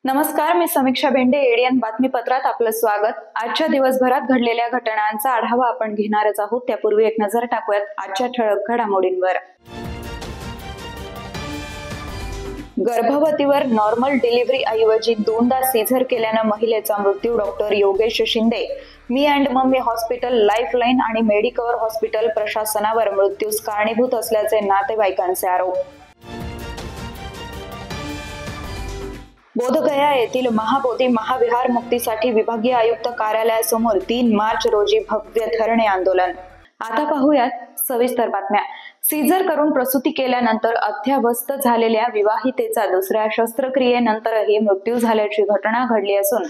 नमस्कार, मी समीक्षा बेंडे. एडियन बातमीपत्रात आपलं स्वागत. आजच्या दिवसभरात घडलेल्या घटनांचा आढावा आपण घेणारच आहोत. त्यापूर्वी एक नजर टाकूयात आजच्या ठळक घडामोडींवर. गर्भवतीवर नॉर्मल डिलिव्हरी ऐवजी 2दा सीझर केल्यानं महिलेचा मृत्यू. Doctor Yogesh Shinde. Me and mummy hospital, lifeline आणि मेडिकवर हॉस्पिटल प्रशासनावर मृत्यूस कारणीभूत असल्याचे नातेवाईकांचे आरोप. बोधगया येथील महाबोधी महाविहार मुक्तीसाठी विभागीय आयुक्त कार्यालयासमोर 3 मार्च रोजी भव्य धरणे आंदोलन. आता पाहूयात सविस्तर बातम्या. सीझर करून प्रसूती केल्यानंतर अत्यवस्थ झालेल्या विवाहितेचा दुसऱ्या शस्त्रक्रियेनंतरही मृत्यू झाल्याची घटना घडली असून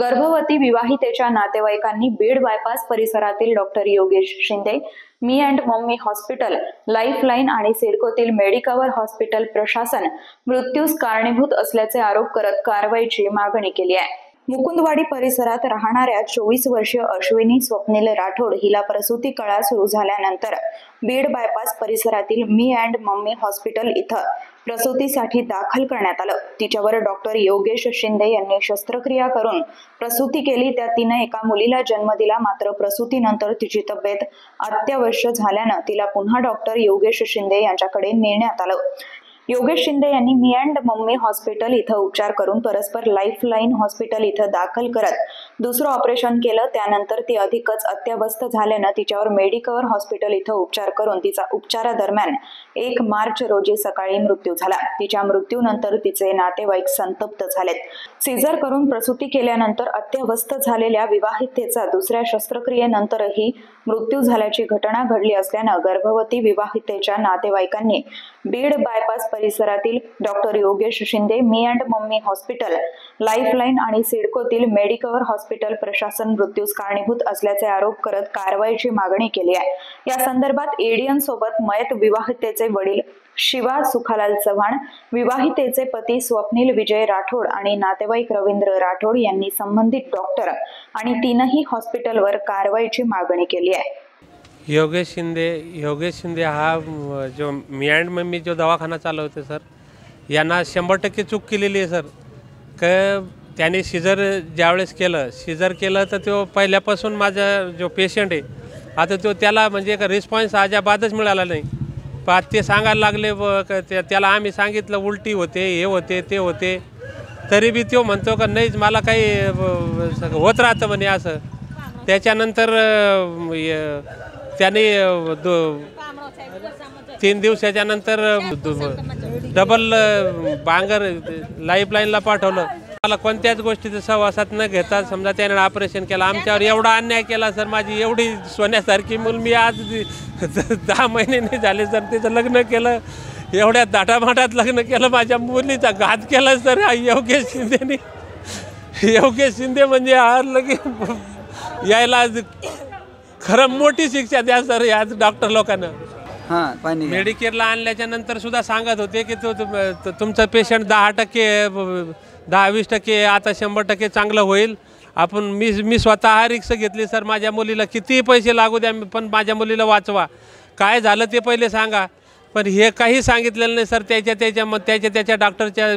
गर्भवती विवाहितेच्या नातेवाईकांनी बीड बायपास परिसरातील doctor Yogesh Shinde, me and mummy hospital, lifeline आणि सिडकोतील मेडिकवर हॉस्पिटल प्रशासन मृत्यूस कारणीभूत असल्याचे आरोप करत कारवाईची मागणी केली आहे. मुकुंदवाडी परिसरात राहणाऱ्या 24 वर्षीय अश्विनी स्वप्नील राठोड हिला प्रसूती कळा सुरू झाल्यानंतर बीड बायपास परिसरातील मी अँड मम्मी हॉस्पिटल इथं प्रसूतीसाठी दाखल करण्यात आलं. तिच्यावर डॉक्टर योगेश शिंदे यांनी शस्त्रक्रिया करून प्रसूती केली. त्यात तिने एका मुलीला जन्म दिला. मात्र प्रसूतीनंतर तिची तब्येत अत्यवस्थ झाल्यानं तिला पुन्हा डॉक्टर योगेश शिंदे यांच्याकडे नेण्यात आलं. योगेश शिंदे यांनी मी अँड मम्मी हॉस्पिटल इथं उपचार करून परस्पर लाईफलाईन हॉस्पिटल इथं दाखल करत दुसरं ऑपरेशन केलं. त्यानंतर ती अधिकच अत्यवस्थ झाल्यानं तिच्यावर मेडिकवर हॉस्पिटल इथं उपचार करून तिचा उपचारादरम्यान 1 मार्च रोजी सकाळी मृत्यू झाला. तिच्या मृत्यूनंतर तिचे नातेवाईक संतप्त झालेत. सीझर करून प्रसूती केल्यानंतर अत्यवस्थ झालेल्या विवाहितेचा दुसऱ्या शस्त्रक्रियेनंतरही मृत्यू झाल्याची घटना घडली असल्यानं गर्भवती विवाहितेच्या नातेवाईकांनी बीड बायपास परिसरातील doctor Yogesh Shinde, me and mummy hospital, lifeline आणि सिडकोतील मेडिकवर हॉस्पिटल प्रशासन मृत्यूस कारणीभूत असल्याचे आरोप करत कारवाईची मागणी केली आहे. या संदर्भात एडियन सोबत मयत विवाहितेचे वडील शिवा सुखालाल चव्हाण, विवाहितेचे पती स्वप्नील विजय राठोड आणि नातेवाईक रवींद्र राठोड यांनी संबंधित डॉक्टर आणि 3ही हॉस्पिटलवर कारवाईची मागणी केली आहे. योगेश शिंदे हा जो मी अँड मम्मी जो दवाखाना चालवते सर, यांना 100% चूक केलेली आहे सर. त्याने सीझर ज्यावेळेस सीझर केलं तर तो पहिल्यापासून माझा जो पेशंट आहे आता तो त्याला म्हणजे एक रिस्पॉन्स अजिबातच मिळाला नाही. ते सांगायला लागले त्याला आम्ही सांगितलं उलटी होते, हे होते, ते होते, तरी बी तो म्हणतो का नाहीच मला काही होत राहतं म्हणे असं. त्याच्यानंतर त्याने 3 दिवसाच्या नंतर डबल बांगर लाईफलाईनला पाठवलं. मला कोणत्याच गोष्टीचं सहवासात न घेता समजा त्याने ऑपरेशन केलं. आमच्यावर एवढा अन्याय केला सर. माझी एवढी सोन्यासारखी मूल मी आज 10 महिने नाही झाले सर तिचं लग्न केलं. एवढ्या दाटामाटात लग्न केलं. माझ्या मुलीचा घात केला सर हा योगेश शिंदेने. योगेश शिंदे म्हणजे हा लगे यायला खरं मोठी शिक्षा द्या सर या डॉक्टर लोकांना. मेडिकेअरला आणल्याच्या नंतर सुद्धा सांगत होते की तुमचं पेशंट 10%, 10-20% आता 100% चांगलं होईल. आपण मी स्वतः रिक्स घेतली सर. माझ्या मुलीला कितीही पैसे लागू द्या पण माझ्या मुलीला वाचवा. काय झालं ते पहिले सांगा. पण हे काही सांगितलेलं नाही सर. त्याच्या डॉक्टरच्या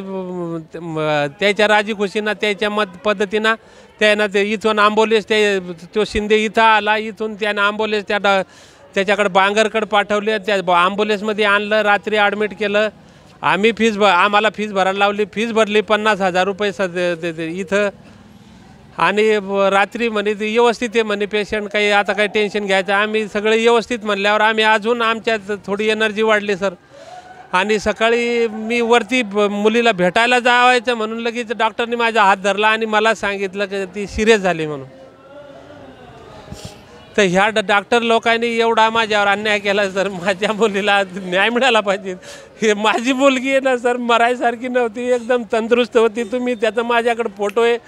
त्याच्या राजीखुशीनं त्याच्या पद्धतीनं त्यानं ते इथून आंबोलेस तो शिंदे इथं आला. इथून त्यानं आंबोलेस त्याच्याकडे बांगरकडे पाठवले. त्या आंबोलेसमध्ये आणलं. रात्री ॲडमिट केलं. आम्ही आम्हाला फीस भरायला लावली. फीस भरली 50,000 रुपये इथं. आणि रात्री म्हणे व्यवस्थित आहे म्हणे पेशंट, काही आता काही टेन्शन घ्यायचं. आम्ही सगळे व्यवस्थित म्हणल्यावर आम्ही अजून आमच्यात थोडी एनर्जी वाढली सर. आणि सकाळी मी वरती मुलीला भेटायला जावायचं म्हणून लगेच डॉक्टरनी माझा हात धरला आणि मला सांगितलं की ती सिरियस झाली म्हणून. तर ह्या डॉक्टर लोकांनी एवढा माझ्यावर अन्याय केला सर. माझ्या मुलीला न्याय मिळाला पाहिजे. हे माझी मुलगी आहे ना सर, मरायसारखी नव्हती, एकदम तंदुरुस्त होती. तुम्ही त्याचा माझ्याकडे फोटो आहे.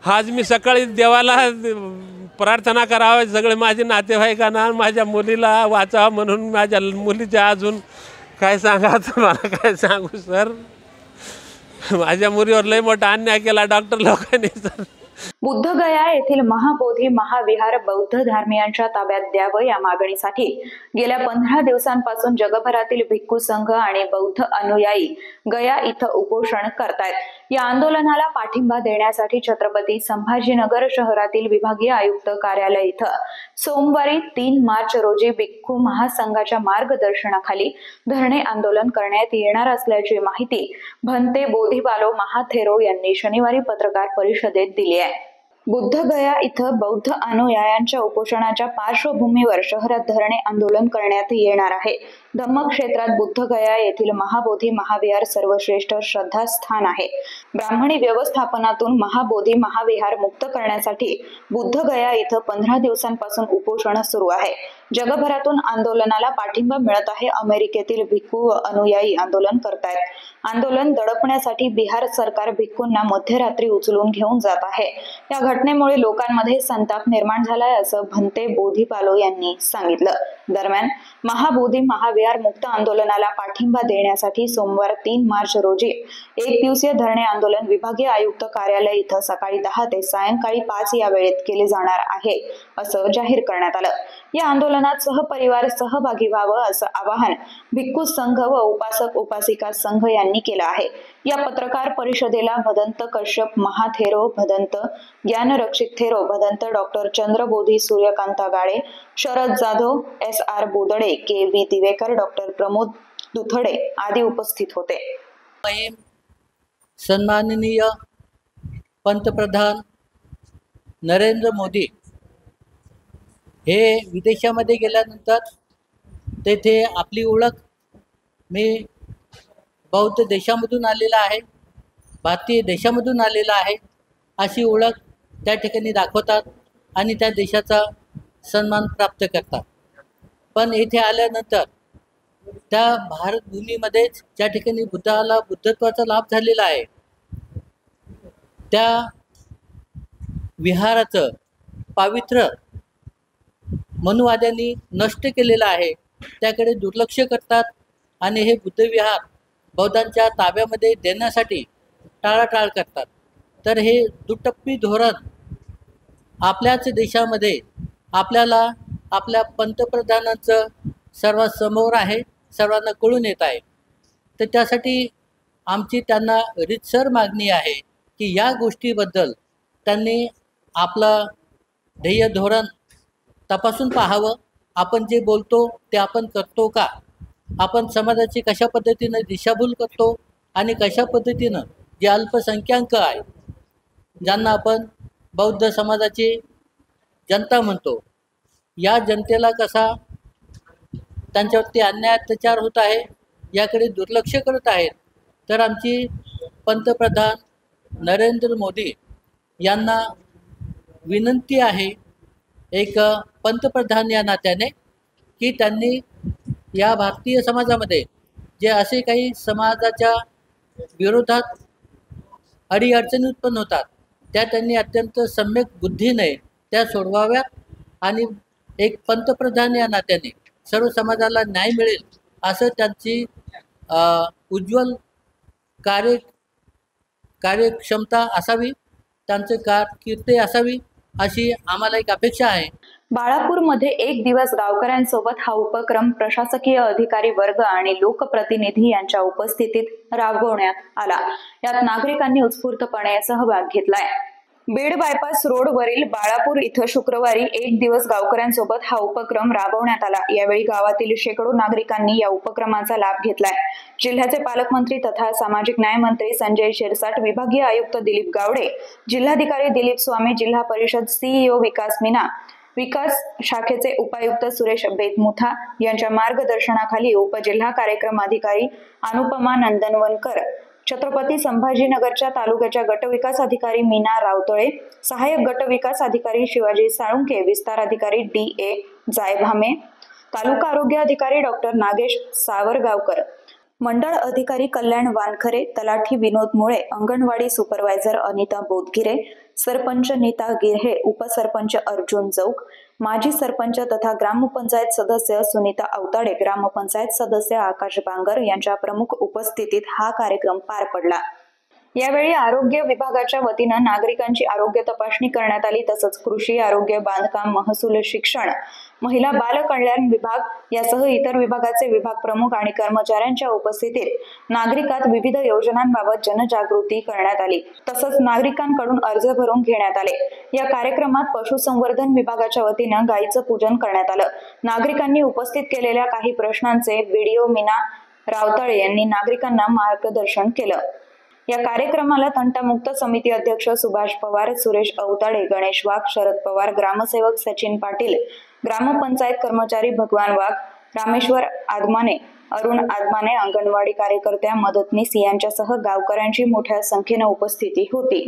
आज मी सकाळी देवाला प्रार्थना करावं, सगळे माझे नातेवाईकांना माझ्या मुलीला वाचावा म्हणून. माझ्या मुलीच्या अजून काय सांगा तुम्हाला, काय सांगू सर. माझ्या मुलीवर लय मोठा अन्याय केला डॉक्टर लोकांनी सर. बुद्धगया येथील महाबोधी महाविहार बौद्ध धार्मियांच्या ताब्यात द्यावं या मागणीसाठी गेल्या 15 दिवसांपासून जगभरातील भिक्खू संघ आणि बौद्ध अनुयायी गया इथं उपोषण करतायत. या आंदोलनाला पाठिंबा देण्यासाठी छत्रपती संभाजीनगर शहरातील विभागीय आयुक्त कार्यालय इथं सोमवारी 3 मार्च रोजी भिक्खू महासंघाच्या मार्गदर्शनाखाली धरणे आंदोलन करण्यात येणार असल्याची माहिती भंते बोधिपालो महाथेरो यांनी शनिवारी पत्रकार परिषदेत दिली आहे. बुद्धगया इथं बौद्ध अनुयायांच्या उपोषणाच्या पार्श्वभूमीवर शहरात धरणे आंदोलन करण्यात येणार आहे. धम्मक्षेत्रात बुद्धगया येथील महाबोधी महाविहार सर्वश्रेष्ठ श्रद्धास्थान आहे. ब्राह्मणी व्यवस्थापनातून महाबोधी महाविहार मुक्त करण्यासाठी बुद्धगया इथं 15 दिवसांपासून उपोषण सुरू आहे. जगभरातून आंदोलनाला पाठिंबा मिळत आहे. अमेरिकेतील भिक्खू व अनुयायी आंदोलन करतायत. आंदोलन दडपण्यासाठी बिहार सरकार भिक्खूंना मध्यरात्री उचलून घेऊन जात आहे. या घटनेमुळे लोकांमध्ये संताप निर्माण झालाय असं भंते बोधिपालो यांनी सांगितलं. दरम्यान महाबोधी महाविहार मुक्त आंदोलनाला पाठिंबा देण्यासाठी सोमवार 3 मार्च रोजी 1 दिवसीय धरणे आंदोलन विभागीय आयुक्त कार्यालय इथं सकाळी 10 ते सायंकाळी 5 या वेळेत केले जाणार आहे असं जाहीर करण्यात आलं. या आंदोलनात सहपरिवार सहभागी व्हावं असं आवाहन भिक्खू संघ व उपासक उपासिका संघ यांनी केलं आहे. या पत्रकार परिषदेला Bhadant Kashyap Mahathero, Bhadant Gyanrakshit Thero, Bhadant doctor Chandrabodhi Suryakanta Gade, Sharad Jadhav, SR Bodade, KV Divekar, doctor Pramod Duthade आदी उपस्थित होते. सन्माननीय पंतप्रधान नरेंद्र मोदी हे विदेशामध्ये गेल्यानंतर तेथे आपली ओळख मी बौद्ध देशामधून आलेला आहे, भारतीय देशामधून आलेला आहे अशी ओळख त्या ठिकाणी दाखवतात आणि त्या देशाचा सन्मान प्राप्त करतात. पण येथे आल्यानंतर त्या भारत भूमीमध्येच ज्या ठिकाणी बुद्धाला बुद्धत्वाचा लाभ झालेला आहे त्या विहाराचं पावित्र्य मनुवाद्यांनी नष्ट केलेलं आहे, त्याकडे दुर्लक्ष करतात आणि हे बुद्ध विहार बौद्धांच्या ताब्यामध्ये देण्यासाठी टाळाटाळ करतात. तर हे दुटप्पी धोरण आपल्याच देशामध्ये आपल्याला आपल्या पंतप्रधानांचं सर्वात समोर आहे, सर्वांना कळून येत आहे. तर त्यासाठी आमची त्यांना रीतसर मागणी आहे की या गोष्टीबद्दल त्यांनी आपलं ध्येय धोरण तपासून पाहावं. आपण जे बोलतो ते आपण करतो का, आपण समाजाची कशा पद्धतीनं दिशाभूल करतो आणि कशा पद्धतीनं जे अल्पसंख्याक आहे ज्यांना आपण बौद्ध समाजाची जनता म्हणतो या जनतेला कसा त्यांच्यावरती अन्याय अत्याचार होत आहे याकडे दुर्लक्ष करत आहेत. तर आमची पंतप्रधान नरेंद्र मोदी यांना विनंती आहे एक पंतप्रधान या नात्याने की त्यांनी या भारतीय समाजामध्ये जे असे काही समाजाच्या विरोधात अडीअडचणी उत्पन्न होतात त्या त्यांनी अत्यंत सम्यक बुद्धीने त्या सोडवाव्यात आणि एक पंतप्रधान या नात्याने सर्व समाजाला न्याय मिळेल असं त्यांची उज्ज्वल कार्यक्षमता असावी, त्यांचं कारकीर्द असावी अशी आम्हाला एक अपेक्षा आहे. बाळापूरमध्ये 1 दिवस गावकऱ्यांसोबत हा उपक्रम प्रशासकीय अधिकारी वर्ग आणि लोकप्रतिनिधी यांच्या उपस्थितीत राबवण्यात आला. यात नागरिकांनी उत्स्फूर्तपणे सहभाग घेतलाय. बीड बायपास रोडवरील बाळापूर इथं शुक्रवारी 1 दिवस गावकऱ्यांसोबत हा उपक्रम राबवण्यात आला. यावेळी गावातील शेकडो नागरिकांनी या उपक्रमाचा लाभ घेतलाय. जिल्ह्याचे पालकमंत्री तथा सामाजिक न्याय मंत्री संजय शिरसाट, विभागीय आयुक्त दिलीप गावडे, जिल्हाधिकारी दिलीप स्वामी, जिल्हा परिषद CEO विकास मीना, विकास शाखेचे उपायुक्त सुरेश बेतमुथा यांच्या मार्गदर्शनाखाली उपजिल्हा कार्यक्रम अधिकारी अनुपमा नंदनवनकर, छत्रपती संभाजीनगरच्या तालुक्याच्या गटविकास अधिकारी मीना रावतळे, सहाय्यक गटविकास अधिकारी शिवाजी साळुंके, विस्तार अधिकारी DA जायभामे, तालुका आरोग्य अधिकारी डॉक्टर नागेश सावरगावकर, मंडळ अधिकारी कल्याण वानखरे, तलाठी विनोद मुळे, अंगणवाडी सुपरवायझर अनिता बोधगिरे, सरपंच नीता गिरहे, उपसरपंच अर्जुन जौक, माजी सरपंच तथा ग्रामपंचायत सदस्य सुनीता अवताडे, ग्रामपंचायत सदस्य आकाश बांगर यांच्या प्रमुख उपस्थितीत हा कार्यक्रम पार पडला। यावेळी आरोग्य विभागाच्या वतीनं नागरिकांची आरोग्य तपासणी करण्यात आली। तसंच कृषी, आरोग्य, बांधकाम, महसूल, शिक्षण, महिला बाल कल्याण विभाग यासह इतर विभागाचे विभाग प्रमुख आणि कर्मचाऱ्यांच्या उपस्थितीत नागरिकात विविध योजनांबाबत जनजागृती करण्यात आली। तसंच नागरिकांकडून अर्ज भरून घेण्यात आले। या कार्यक्रमात पशुसंवर्धन विभागाच्या वतीनं गायीचं पूजन करण्यात आलं। नागरिकांनी उपस्थित केलेल्या काही प्रश्नांचे व्हिडिओ मीना रावताळे यांनी नागरिकांना मार्गदर्शन केलं। या कार्यक्रमाला तंटामुक्त समिती अध्यक्ष सुभाष पवार, सुरेश अवताडे, गणेश वाघ, शरद पवार, ग्रामसेवक सचिन पाटील, ग्रामपंचायत कर्मचारी भगवान वाघ, रामेश्वर आदमाने, अरुण आदमाने, अंगणवाडी कार्यकर्त्या, मदतनीस यांच्यासह गावकऱ्यांची मोठ्या संख्येने उपस्थिती होती।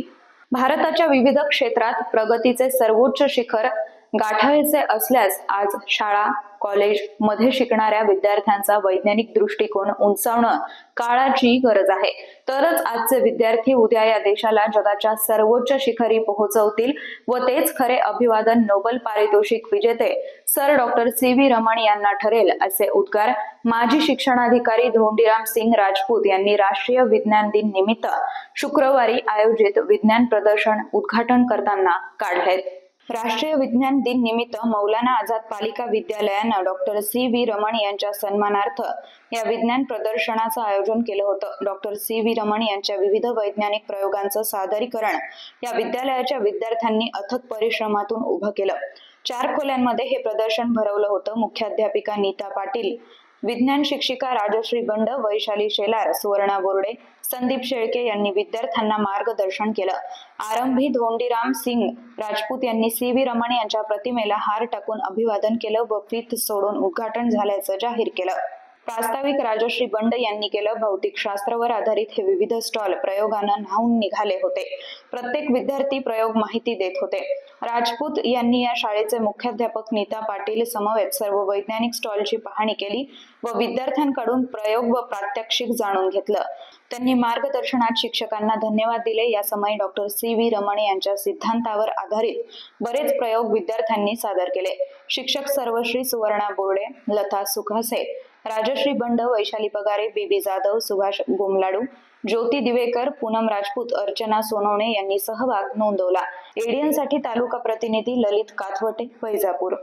भारताच्या विविध क्षेत्रात प्रगतीचे सर्वोच्च शिखर गाठायचे असल्यास आज शाळा, कॉलेज मध्ये शिकणाऱ्या विद्यार्थ्यांचा वैज्ञानिक दृष्टिकोन उंचावणं काळाची गरज आहे। तरच आजचे विद्यार्थी उद्या या देशाला जगाच्या सर्वोच्च शिखरी पोहोचवतील व तेच खरे अभिवादन नोबेल पारितोषिक विजेते सर डॉक्टर सी.व्ही. रमण यांना ठरेल, असे उद्गार माजी शिक्षणाधिकारी धोंडीराम सिंग राजपूत यांनी राष्ट्रीय विज्ञान दिन निमित्त शुक्रवारी आयोजित विज्ञान प्रदर्शन उद्घाटन करताना काढलेत। राष्ट्रीय विज्ञान दिन निमित्त मौलाना आझाद पालिका विद्यालयानं डॉक्टर सी.व्ही. रमण यांच्या सन्मानार्थ या विज्ञान प्रदर्शनाचं आयोजन केलं होतं। डॉक्टर सी.व्ही. रमण यांच्या विविध वैज्ञानिक प्रयोगांचं सादरीकरण या विद्यालयाच्या विद्यार्थ्यांनी अथक परिश्रमातून उभं केलं। 4 खोल्यांमध्ये हे प्रदर्शन भरवलं होतं। मुख्याध्यापिका नीता पाटील, विज्ञान शिक्षिका राजश्री बंड, वैशाली शेलार, सुवर्णा बोर्डे, संदीप शेळके यांनी विद्यार्थ्यांना मार्गदर्शन केलं। आरंभी धोंडीराम सिंग राजपूत यांनी सी.व्ही. रमण यांच्या प्रतिमेला हार टाकून अभिवादन केलं व फीत सोडून उद्घाटन झाल्याचं जाहीर केलं। प्रास्ताविक राजश्री बंड यांनी केलं। भौतिकशास्त्रावर आधारित हे विविध स्टॉल प्रयोगानं न्हाऊन निघाले होते। प्रत्येक विद्यार्थी प्रयोग माहिती देत होते। राजपूत यांनी या शाळेचे मुख्याध्यापक नीता पाटील समवेत सर्व वैज्ञानिक स्टॉलची पाहणी केली व विद्यार्थ्यांकडून प्रयोग व प्रात्यक्षिक जाणून घेतलं। त्यांनी मार्गदर्शनात शिक्षकांना धन्यवाद दिले। या समय डॉक्टर सी.व्ही. रमण यांच्या सिद्धांतावर आधारित बरेच प्रयोग विद्यार्थ्यांनी सादर केले। शिक्षक सर्वश्री सुवर्णा बोर्डे, लता सुखासे, राजश्री बंड, वैशाली पगारे, बीबी जाधव, सुभाष गोमलाडू, ज्योती दिवेकर, पूनम राजपूत, अर्चना सोनवणे यांनी सहभाग नोंदवला। एडीएनसाठी तालुका प्रतिनिधी ललित काथवटे, वैजापूर।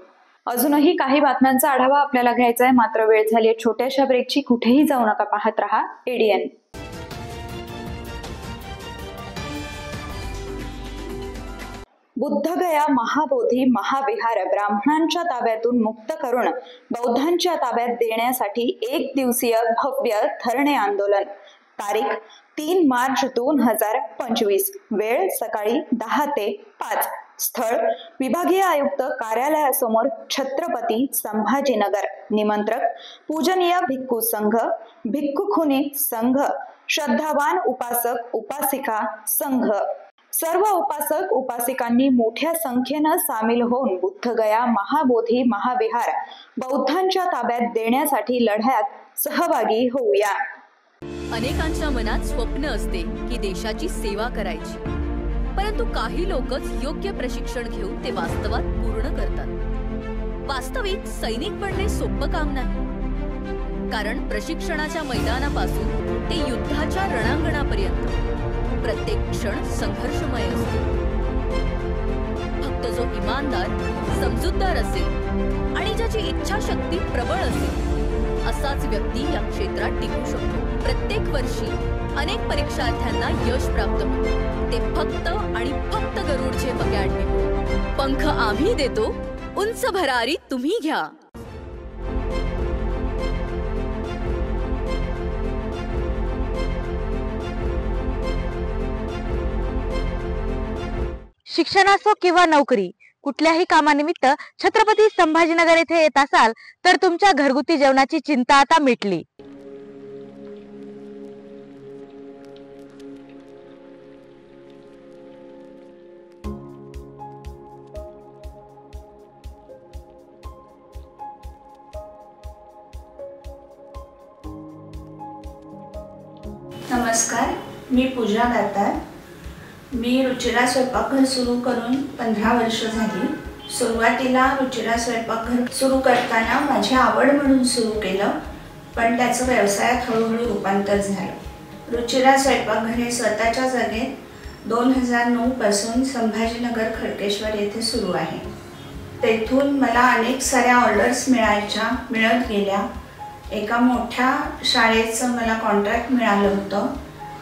अजूनही काही बातम्यांचा आढावा आपल्याला घ्यायचा आहे, मात्र वेळ झाली आहे छोट्याशा ब्रेकची। कुठेही जाऊ नका, पाहत रहा एडीएन। बुद्धगया महाबोधी महाविहार ब्राह्मणांच्या ताब्यातून मुक्त करून बौद्धांच्या ताब्यात देण्यासाठी 1 दिवसीय भव्य धरणे आंदोलन। तारीख 3 मार्च 2025, वेळ सकाळी 10 ते 5, स्थळ विभागीय आयुक्त कार्यालयासमोर, छत्रपती संभाजीनगर। निमंत्रक पूजनीय भिक्खू संघ, भिक्खुखुनी संघ, श्रद्धावान उपासक उपासिका संघ। सर्व उपासक उपासिकांनी मोठ्या संख्येनं सामील होऊन बुद्धगया महाबोधी महाविहार बौद्धांच्या ताब्यात देण्यासाठी लढ्यात सहभागी होऊया। अनेकांच्या मनात स्वप्न असते की देशाची सेवा करायची, परंतु काही लोकच योग्य प्रशिक्षण घेऊन ते वास्तवात पूर्ण करतात। वास्तविक सैनिक बनणे सोपं काम नाही, कारण प्रशिक्षणाच्या मैदानापासून ते युद्धाच्या रणांगणापर्यंत प्रत्येक क्षण संघर्षमय असतो। फक्त जो इमानदार, समजूतदार असेल आणि ज्याची इच्छाशक्ती प्रबळ असेल असाच व्यक्ती या क्षेत्रात टिकू शकतो। प्रत्येक वर्षी अनेक परीक्षार्थ्यांना यश प्राप्त होते, ते फक्त आणि फक्त गरुडचे अकॅडमी। पंख आम्ही देतो, उंच भरारी तुम्ही घ्या। शिक्षण असो किंवा नोकरी, कुठल्याही कामानिमित्त छत्रपती संभाजीनगर येथे येत असाल तर तुमच्या घरगुती जेवणाची चिंता आता मिटली। नमस्कार, मी पूजा दातार. मी रुचिरा स्वयंपाकघर सुरू करून 15 वर्ष झाली. सुरुवातीला रुचिरा स्वयंपाकघर सुरू करताना माझी आवड म्हणून सुरू केलं, पण त्याचं व्यवसायात हळूहळू रूपांतर झालं. रुचिरा स्वयंपाकघर हे स्वतःच्या जागेत 2009 पासून संभाजीनगर खडकेश्वर येथे सुरू आहे. तेथून मला अनेक साऱ्या ऑर्डर्स मिळत गेल्या. एका मोठ्या शाळेचं मला कॉन्ट्रॅक्ट मिळालं होतं.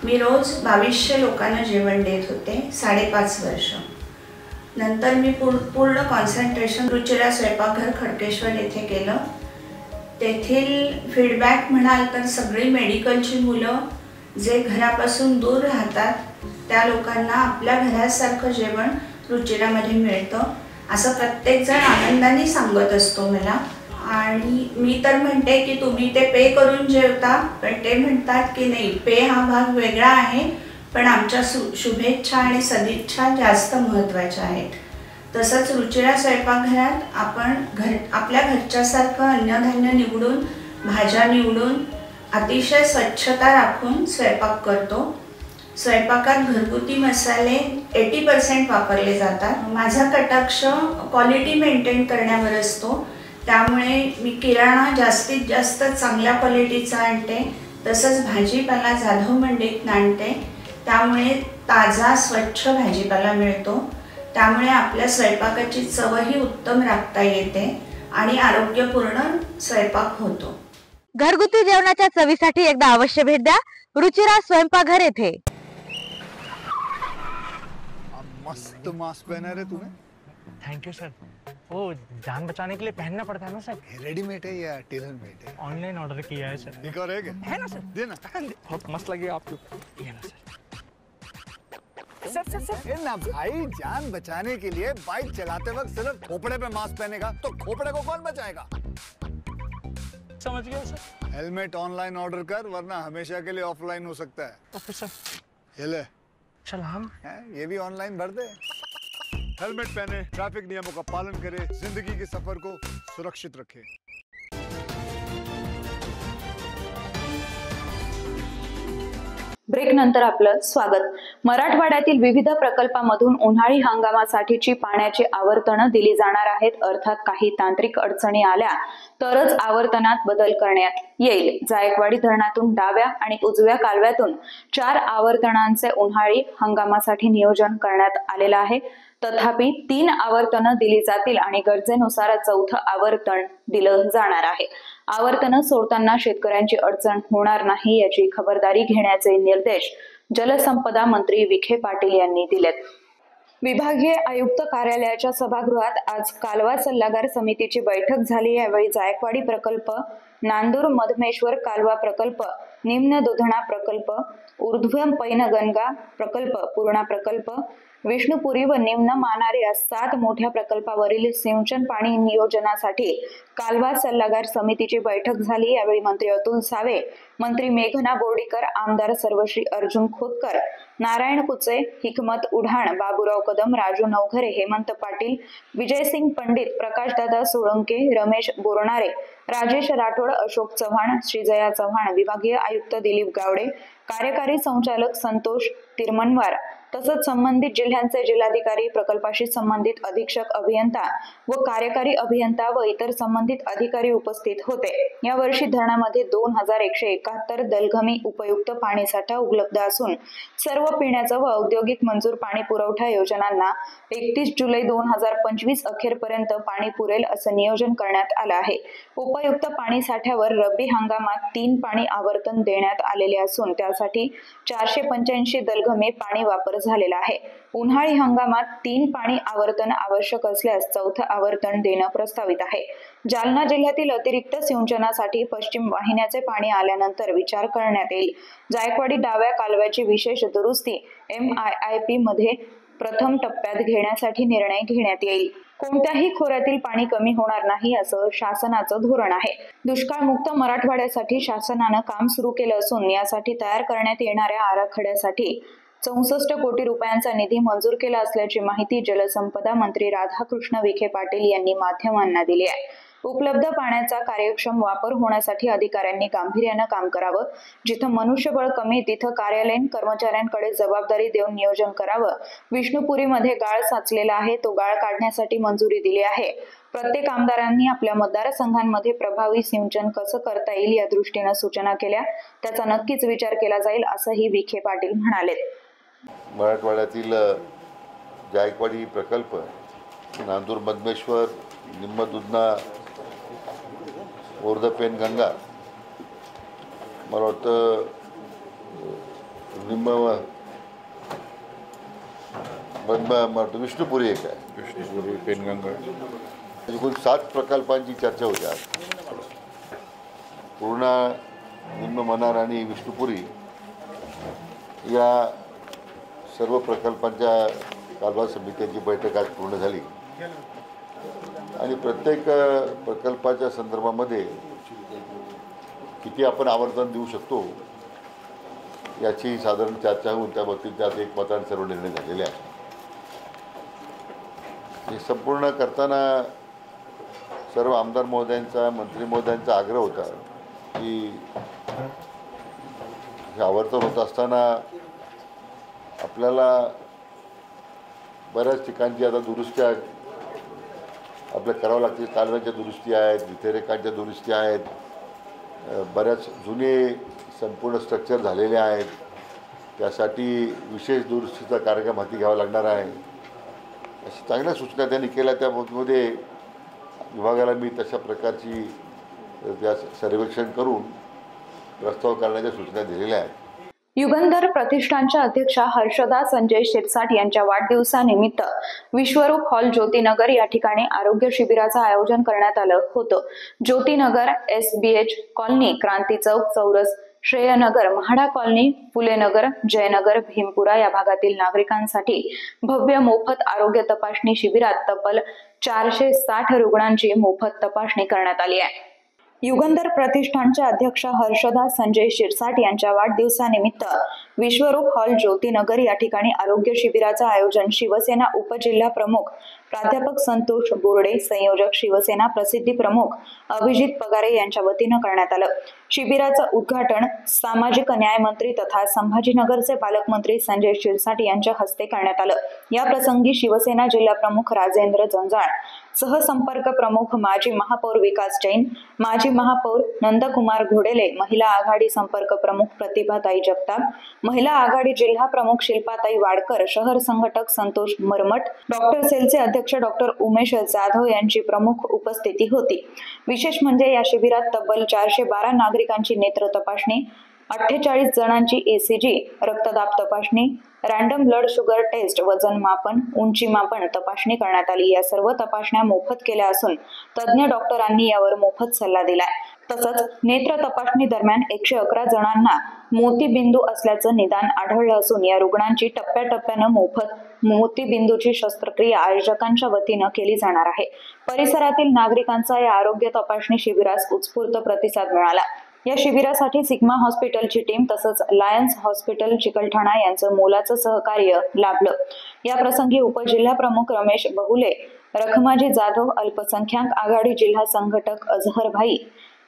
मी रोज 2200 लोकांना जेवण देत होते 5.5 वर्ष. नंतर मी पूर्ण कॉन्सन्ट्रेशन रुचिरा स्वयंपाकघर खडकेश्वर येथे केलं. तेथील फीडबॅक म्हणाल तर सगळी मेडिकलची मुलं जे घरापासून दूर राहतात त्या लोकांना आपल्या घरासारखं जेवण रुचिरामध्ये मिळतं असं प्रत्येकजण आनंदाने सांगत असतो मला. आणि मी तर म्हणते की तुम्ही ते पे करून जेवता, पण ते म्हणतात की नाही, पे हा भाग वेगळा आहे, पण आमच्या शुभेच्छा आणि सदिच्छा जास्त महत्त्वाच्या आहेत. तसंच रुचिरा स्वयंपाकघरात आपण आपल्या घरच्यासारखं अन्नधान्य निवडून, भाज्या निवडून, अतिशय स्वच्छता राखून स्वयंपाक करतो. स्वयंपाकात घरगुती मसाले 80% वापरले जातात. माझा कटाक्ष क्वालिटी मेंटेन करण्यावर असतो, त्यामुळे मी किराणा जास्तीत जास्त चांगल्या क्वालिटीचा आणते. तसंच भाजीपाला जाधव मंडईतून आणते, त्यामुळे ताजा स्वच्छ भाजीपाला मिळतो. त्यामुळे आपल्या स्वयंपाकाची चवही उत्तम राखता येते आणि आरोग्यपूर्ण स्वयंपाक होतो. घरगुती जेवणाच्या चवीसाठी एकदा अवश्य भेट द्या रुचिरा स्वयंपाकघर येथे. मस्त मास्क पहना रे तूने. Thank you sir. वो जान बचाने के लिए पहनना पड़ता है ना सर. रेडीमेड है या टेलर मेड है? ऑनलाइन ऑर्डर किया है सर. एक और है ना सर. देना. बहुत मस्त लगी आपको. ये ना सर. सर ना भाई, जान बचाने के लिए बाइक चलाते वक्त सिर्फ खोपड़े पे मास्क पहनेगा तो खोपड़े को कौन बचाएगा? समझ गया सर. हेलमेट ऑनलाइन ऑर्डर कर, वरना हमेशा के लिए ऑफलाइन हो सकता है. Okay sir. ये ले. चल हम ये भी ऑनलाइन भर दे. हेलमेट पहने, ट्रैफिक नियमों का पालन करे, जिंदगी के सफर को सुरक्षित रखे. ब्रेक नंतर आपलं स्वागत. मराठवाड्यातील विविध प्रकल्पामधून उन्हाळी हंगामासाठीची पाण्याची आवर्तनं दिली जाणार आहेत. अर्थात काही तांत्रिक अडचणी आल्या तरच आवर्तनात बदल करण्यात येईल. जायकवाडी धरणातून डाव्या आणि उजव्या कालव्यातून 4 आवर्तनांचे उन्हाळी हंगामासाठी नियोजन करण्यात आलेलं आहे. तथापि 3 आवर्तनं दिली जातील आणि गरजेनुसार 4थं आवर्तन दिलं जाणार आहे. आवर्तनं सोडताना शेतकऱ्यांची अडचण होणार नाही याची खबरदारी घेण्याचे निर्देश जलसंपदा मंत्री विखे पाटील यांनी दिलेत. विभागीय आयुक्त कार्यालयाच्या सभागृहात आज कालवा सल्लागार समितीची बैठक झाली. यावेळी जायकवाडी प्रकल्प, नांदूर मधमेश्वर कालवा प्रकल्प, निम्न दुधणा प्रकल्प, ऊर्ध्व पैनगंगा प्रकल्प, पूर्णा प्रकल्प, विष्णुपुरी व निम्न मानारी या 7 मोठ्या प्रकल्पावरील सिंचन पाणी नियोजनासाठी कालवा सल्लागार समितीची बैठक झाली. यावेळी मंत्री अतुल सावे, मंत्री मेघना बोर्डीकर, आमदार सर्वश्री अर्जुन खोतकर, नारायण कुचे, हिकमत उढाण, बाबूराव कदम, राजू नवघरे, हेमंत पाटील, विजयसिंग पंडित, प्रकाशदादा सोळंके, रमेश बोरणारे, राजेश राठोड, अशोक चव्हाण, श्रीजया चव्हाण, विभागीय आयुक्त दिलीप गावडे, कार्यकारी संचालक संतोष तिरमनवार तसंच संबंधित जिल्ह्यांचे जिल्हाधिकारी, प्रकल्पाशी संबंधित अधीक्षक अभियंता व कार्यकारी अभियंता व इतर संबंधित अधिकारी उपस्थित होते. या वर्षी धरणामध्ये 2171 दलघमी उपयुक्त पाणीसाठा उपलब्ध असून सर्व पिण्याचं व औद्योगिक मंजूर पाणी पुरवठा योजनांना 31 जुलै 2025 अखेरपर्यंत पाणी पुरेल असं नियोजन करण्यात आलं आहे. उपयुक्त पाणी साठ्यावर रब्बी हंगामात 3 पाणी आवर्तन देण्यात आलेले असून त्यासाठी 485 दलघमी पाणी वापर झालेला आहे. उन्हाळी हंगामात 3 पाणी आवर्तन आवश्यक असल्यास 4थं आवर्तन देणं प्रस्तावित आहे. जालना जिल्ह्यातील अतिरिक्त सिंचनासाठी पश्चिम वाहिन्याचे पाणी आल्यानंतर विचार करण्यात येईल. जायकवाडी डाव्या कालव्याची विशेष दुरुस्ती MIIP मध्ये प्रथम टप्प्यात घेण्यासाठी निर्णय घेण्यात येईल. कोणत्याही खोऱ्यातील पाणी कमी होणार नाही असं शासनाचं धोरण आहे. दुष्काळमुक्त मराठवाड्यासाठी शासनानं काम सुरू केलं असून यासाठी तयार करण्यात येणाऱ्या आराखड्यासाठी 64 कोटी रुपयांचा निधी मंजूर केला असल्याची माहिती जलसंपदा मंत्री राधाकृष्ण विखे पाटील यांनी माध्यमांना दिली आहे. उपलब्ध पाण्याचा कार्यक्षम वापर होण्यासाठी अधिकाऱ्यांनी गांभीर्यानं काम करावं. जिथं मनुष्यबळ कमी तिथं कार्यालयीन कर्मचाऱ्यांकडे जबाबदारी देऊन नियोजन करावं. विष्णुपुरीमध्ये गाळ साचलेला आहे, तो गाळ काढण्यासाठी मंजुरी दिली आहे. प्रत्येक आमदारांनी आपल्या मतदारसंघांमध्ये प्रभावी सिंचन कसं करता येईल या दृष्टीनं सूचना केल्या, त्याचा नक्कीच विचार केला जाईल असंही विखे पाटील म्हणाले. मराठवाड्यातील जायकवाडी प्रकल्प, नांदूर मधमेश्वर, निम्म दुधना, ओरध पेनगंगा, मला वाटतं निम्म विष्णुपुरी एक आहे, विष्णुपुरी पेनगंगा, एकूण 7 प्रकल्पांची चर्चा होती आज. पूर्णा, निम्म मनार आणि विष्णुपुरी या सर्व प्रकल्पांच्या कारभार समित्यांची बैठक आज पूर्ण झाली आणि प्रत्येक प्रकल्पाच्या संदर्भामध्ये किती आपण आवर्तन देऊ शकतो याची साधारण चर्चा होऊन त्या बाबतीत त्यात एक मताने सर्व निर्णय झालेले आहेत. हे संपूर्ण करताना सर्व आमदार महोदयांचा, मंत्री महोदयांचा आग्रह होता की हे आवर्तन होत असताना आपल्याला बऱ्याच ठिकाणची आता दुरुस्त्या आपल्या करावं लागतील. कालव्यांच्या दुरुस्ती आहेत, विथेरेकांच्या दुरुस्ती आहेत, बऱ्याच जुने संपूर्ण स्ट्रक्चर झालेले आहेत, त्यासाठी विशेष दुरुस्तीचा कार्यक्रम हाती घ्यावा लागणार आहे. अशा चांगल्या सूचना त्यांनी केल्या. त्या बाबतीमध्ये विभागाला मी तशा प्रकारची त्या सर्वेक्षण करून प्रस्ताव करण्याच्या सूचना दिलेल्या आहेत. युगंधर प्रतिष्ठानच्या अध्यक्षा हर्षदा संजय शिरसाट यांच्या वाढदिवसानिमित्त विश्वरूप हॉल ज्योतिनगर या ठिकाणी आरोग्य शिबिराचं आयोजन करण्यात आलं होतं. ज्योतिनगर, SBH कॉलनी, क्रांती चौक, चौरस, श्रेयनगर, म्हाडा कॉलनी, फुलेनगर, जयनगर, भीमपुरा या भागातील नागरिकांसाठी भव्य मोफत आरोग्य तपासणी शिबिरात तब्बल 460 रुग्णांची मोफत तपासणी करण्यात आली आहे. युगंधर प्रतिष्ठानच्या अध्यक्षा हर्षदा संजय शिरसाट यांच्या वाढदिवसानिमित्त विश्वरूप हॉल ज्योतिनगर या ठिकाणी आरोग्य शिबिराचं आयोजन शिवसेना उपजिल्हा प्रमुख प्राध्यापक संतोष बोर्डे, संयोजक शिवसेना प्रसिद्धी प्रमुख अभिजित पगारे यांच्या वतीनं करण्यात आलं. शिबिराचं उद्घाटन सामाजिक न्याय मंत्री तथा संभाजीनगरचे पालकमंत्री संजय शिरसाट यांच्या हस्ते करण्यात आलं. या प्रसंगी शिवसेना जिल्हा प्रमुख राजेंद्र जंजाळ, सहसंपर्क प्रमुख माजी महापौर विकास जैन, माजी महापौर नंदकुमार घोडेले, महिला आघाडी संपर्क प्रमुख प्रतिभाताई जगताप, महिला आघाडी जिल्हा प्रमुख शिल्पाताई वाडकर, शहर संघटक संतोष मरमट, डॉक्टर सेलचे अध्यक्ष डॉक्टर उमेश जाधव यांची प्रमुख उपस्थिती होती. विशेष म्हणजे या शिबिरात तब्बल 412 नागरिकांची नेत्र तपासणी, 48 जणांची ECG, रक्तदाब तपासणी, रँडम ब्लड शुगर टेस्ट, वजन मापन, उंची मापन तपासणी करण्यात आली. या सर्व तपासण्या मोफत केल्या असून तज्ज्ञ डॉक्टरांनी यावर मोफत सल्ला दिलाय. तसंच नेत्र तपासणी दरम्यान 111 जणांना मोतीबिंदू असल्याचं निदान आढळलं असून या रुग्णांची टप्प्याटप्प्यानं मोफत मोतीबिंदूची शस्त्रक्रिया आयोजकांच्या वतीनं केली जाणार आहे. परिसरातील नागरिकांचा या आरोग्य तपासणी शिबिरास उत्स्फूर्त प्रतिसाद मिळाला. या शिबिरासाठी सिग्मा हॉस्पिटलची टीम तसंच लायन्स हॉस्पिटल चिकलठाणा यांचं मोलाचं सहकार्य लाभलं. या प्रसंगी उपजिल्हा प्रमुख रमेश बहुले, रखमाजी जाधव, अल्पसंख्याक आघाडी जिल्हा संघटक अझहर भाई,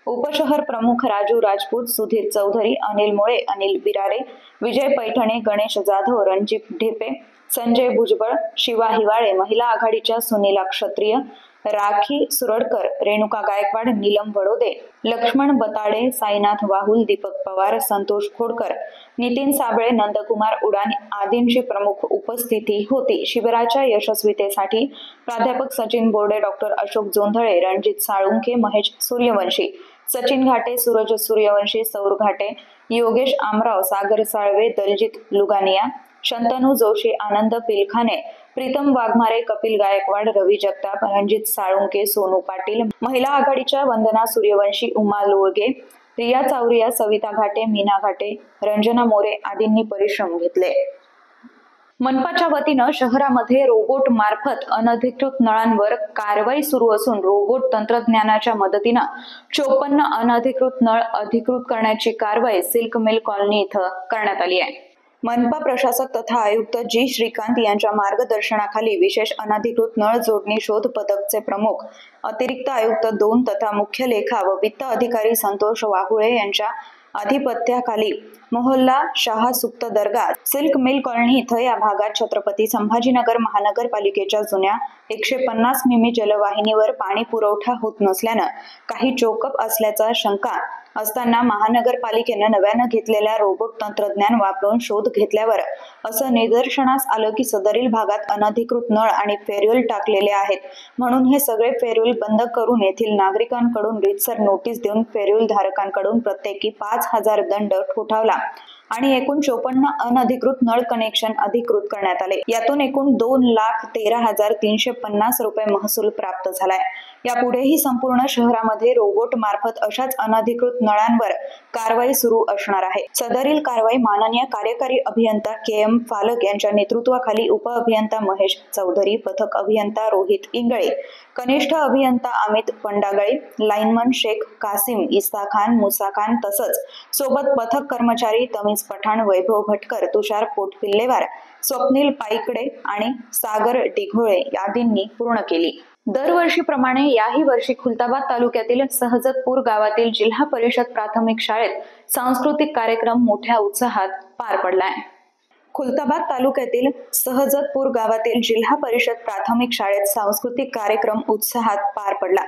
उपशहर प्रमुख राजू राजपूत, सुधीर चौधरी, अनिल मुळे, अनिल बिरारे, विजय पैठणे, गणेश जाधव, रणजित ढेपे, संजय भुजबळ, शिवा हिवाळे, महिला आघाडीच्या सुनीला क्षत्रिय, राखी सुरडकर, रेणुका गायकवाड, नीलम वडोदे, लक्ष्मण बताडे, साईनाथ वाहुल, दीपक पवार, संतोष खोडकर, नितीन साबळे, नंदकुमार उडान आदींची प्रमुख उपस्थिती होती. शिबिराच्या यशस्वीतेसाठी प्राध्यापक सचिन बोर्डे, डॉक्टर अशोक जोंधळे, रणजित साळुंखे, महेश सूर्यवंशी, सचिन घाटे, सूरज सूर्यवंशी, सौर घाटे, योगेश आमराव, सागर साळवे, दलजित लुगानिया, शंतनू जोशी, आनंद पिलखाने, प्रीतम वाघमारे, कपिल गायकवाड, रवी जगताप, रणजित साळुंके, सोनू पाटील, महिला आघाडीच्या वंदना सूर्यवंशी, उमा लोळगे, रिया चावरिया, सविता घाटे, मीना घाटे, रंजना मोरे आदींनी परिश्रम घेतले. मनपाच्या वतीनं शहरामध्ये रोबोट मार्फत अनधिकृत नळांवर कारवाई सुरू असून रोबोट तंत्रज्ञानाच्या मदतीनं 54 अनधिकृत नळ अधिकृत करण्याची कारवाई सिल्क मिल कॉलनी इथं करण्यात आली आहे. मनपा प्रशासक तथा आयुक्त जी श्रीकांत यांच्या मार्गदर्शनाखाली विशेष अनधिकृत नळ जोडणी शोध पथकचे प्रमुख अतिरिक्त आयुक्त 2 तथा मुख्य लेखा व वित्त अधिकारी संतोष वाहुळे यांच्या अधिपत्याखाली मोहल्ला शाह सुक्त दर्गा सिल्क मिल कॉलनी इथं या भागात छत्रपती संभाजीनगर महानगरपालिकेच्या जुन्या 150 मिमी जलवाहिनीवर पाणी पुरवठा होत नसल्यानं काही चोकअप असल्याचा शंका असताना महानगरपालिकेनं नव्यानं घेतलेल्या रोबोट तंत्रज्ञान वापरून शोध घेतल्यावर असं निदर्शनास आलं की सदरील भागात अनधिकृत नळ आणि फेरवेल टाकलेले आहेत, म्हणून हे सगळे फेरवेल बंद करून येथील नागरिकांकडून रीतसर नोटीस देऊन फेरवेल धारकांकडून प्रत्येकी 5,000 दंड ठोठावला आणि एकूण 54 अनधिकृत नळ कनेक्शन अधिकृत करण्यात आले। यातून एकूण 2,13,350 रुपये महसूल प्राप्त झालाय। यापुढेही संपूर्ण शहरामध्ये रोबोट मार्फत अशाच अनधिकृत नळांवर कारवाई सुरू असणार आहे। सदरील कारवाई माननीय कार्यकारी अभियंता KM फालक यांच्या नेतृत्वाखाली उपअभियंता महेश चौधरी, पथक अभियंता रोहित इंगळे, कनिष्ठ अभियंता अमित पंडागळे, लाईनमन शेख कासिम, इस्ता खान, मुसा खान तसंच सोबत पथक कर्मचारी तमीज पठाण, वैभव भटकर, तुषार पोटपिल्लेवार, स्वप्नील पाईकडे आणि सागर डिघोळे आदींनी पूर्ण केली। दरवर्षीप्रमाणे याही वर्षी खुलताबाद तालुक्यातील सहजतपूर गावातील जिल्हा परिषद प्राथमिक शाळेत सांस्कृतिक कार्यक्रम मोठ्या उत्साहात पार पडलाय। खुलताबाद तालुक्यातील सहजतपूर गावातील जिल्हा परिषद प्राथमिक शाळेत सांस्कृतिक कार्यक्रम उत्साहात पार पडला।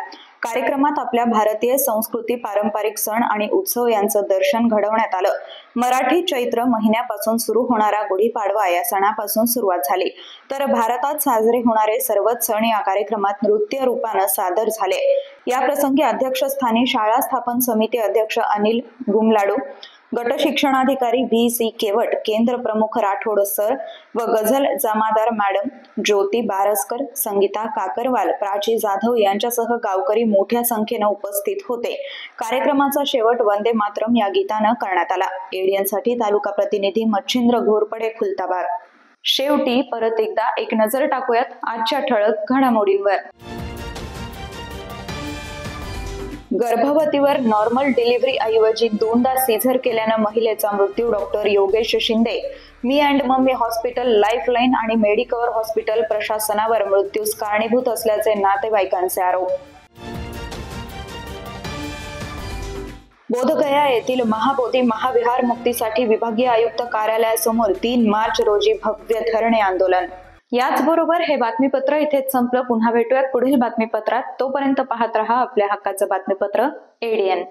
कार्यक्रमात आपल्या भारतीय संस्कृती, पारंपरिक सण आणि उत्सव यांचं दर्शन घडवण्यात आलं। मराठी चैत्र महिन्यापासून सुरू होणारा गुढीपाडवा या सणापासून सुरुवात झाली, तर भारतात साजरे होणारे सर्वच सण या कार्यक्रमात नृत्य रूपानं सादर झाले। या प्रसंगी अध्यक्षस्थानी शाळा स्थापन समिती अध्यक्ष अनिल गुमलाडू, गट शिक्षणाधिकारी VC केवट, केंद्र प्रमुख राठोड सर व गझल जमादार मॅडम, ज्योती बारसकर, संगीता काकरवाल, प्राची जाधव यांच्यासह गावकरी मोठ्या संख्येने उपस्थित होते। कार्यक्रमाचा शेवट वंदे मातरम या गीतानं करण्यात आला। ADN साठी तालुका प्रतिनिधी मच्छिंद्र घोरपडे, खुलताबाद। शेवटी परत एकदा एक नजर टाकूयात आजच्या ठळक घडामोडींवर। गर्भवतीवर नॉर्मल डिलिव्हरी ऐवजी 2दा सीझर केल्यानं महिलेचा मृत्यू। Doctor Yogesh Shinde, me and mummy hospital, lifeline आणि मेडिकवर हॉस्पिटल प्रशासनावर मृत्यूस कारणीभूत असल्याचे नातेवाईकांचे आरोप। बोधगया येथील महाबोधी महाविहार मुक्तीसाठी विभागीय आयुक्त कार्यालयासमोर 3 मार्च रोजी भव्य धरणे आंदोलन। याचबरोबर हे बातमीपत्र इथेच संपलं। पुन्हा भेटूयात पुढील बातमीपत्रात। तोपर्यंत पाहत रहा आपल्या हक्काचं बातमीपत्र ADN।